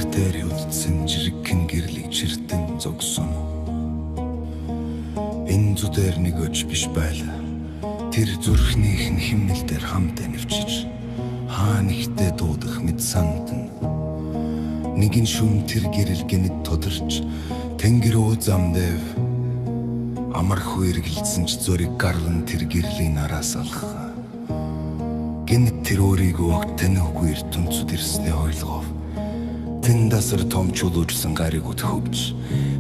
дээр үлдсэн жиргэн гэрлийг чиртэн зогсон. Энэ зүдээр нэг өч биш байла. Тэр зүрхнийх нь химнэл дээр хамт нэвчиж хаан ихтэй дуудах мэд сандна. Нэгэн шүм тэр гэрэл гэнэт тодорч тэнгэр уу замдэв амархуу эргэлзсэн ч зөрийг гарлан тэр гэрлийн араас алх. Гэнэт тэр өөрийгөө огт танихгүй ертөнцөд ирснээ ойлгов. Тэн дасар томчулуулсан гариг өтхөвч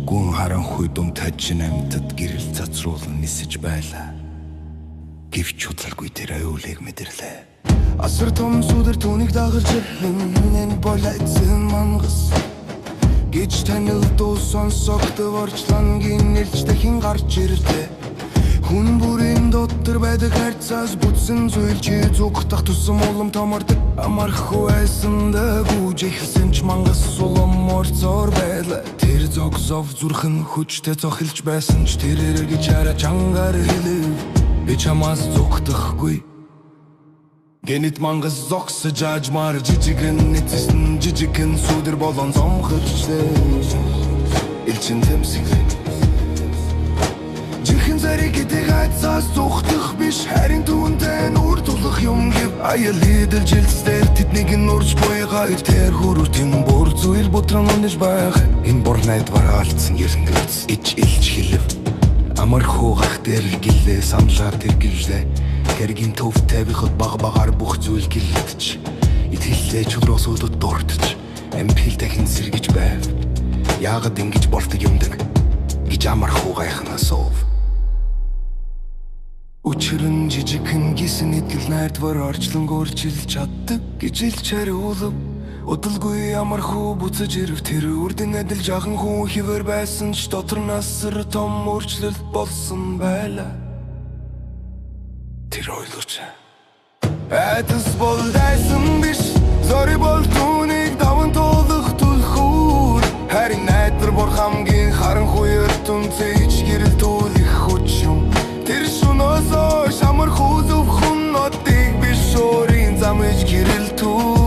гүн харанхуй дум тажин амьтад гэрэл цацруулан нисэж байлаа. Гэвч чудлалгүй тэр аюулыг мэдэрлээ. Асар том сүдэр түүнийг дагаж энэ бола эзэн мангас гэж танилдуу сонсогдов орчлангийн нэлж дахин гарч ирлээ. Хүн бүрийн дотор байдаг хайрцаас бүтсэн зүйл чи зүгтах тусам улам томордог. Амархуу айсанда гүйж ихсэн ч мангас улам орцоор байлаа. Тэр зогсов зүрхэн хүчтэй цохилж байсан ч тэр эргэж хараа чангаар хэлэв. Би чамаас зүгтахгүй. Гэнэт мангас зогсож ажмаар жижигэн эцэсэн жижигэн сүдэр болон зомхорчлээ. Элчин тэмсэглэн жинхэнэ зариг эдэг айцаас зүгтэх биш харин түүнтэй нүр тулах юм гэв. Аял идэл жилсдэр тэднийг нурж буйгаа тэр хүрүүтэн бүр зүйл бутран унаж байх. Энэ бүр найдвар алдсан ерөнгөц ич илж хэлэв. Амархуу гах дээр гэлээ самлаар тэргэлжлээ. Хэргийн төв тавихад багаар бүх зүйл гэлдэж итгэлээ чулуусуудад дурдж ампил дахин сэргэж байв. Яагад ингэж болдог юмдаг гэж амархуу гайхнаас ов. Учрын жижигхэн гисэн идэл найдвар орчлон өөрчилж чаддаг гэж илж хариулав. Удалгүй амархуу буцаж ирв тэр үрдэн адил жахан хүн хിവэр байсан ч дотор насар том өөрчлөлт болсон байлаа. Тэр ойлооч айдас бол дайсан биш зори бол түүнийг даван туулах түлхүүр. Харин найдвар бор хамгийн харанхуй ертөнцөд гэрэл туулах хүч юм. Тэр шуносоо шамар хузов хүн нотыг биш өөрийн замж гэрэл түү.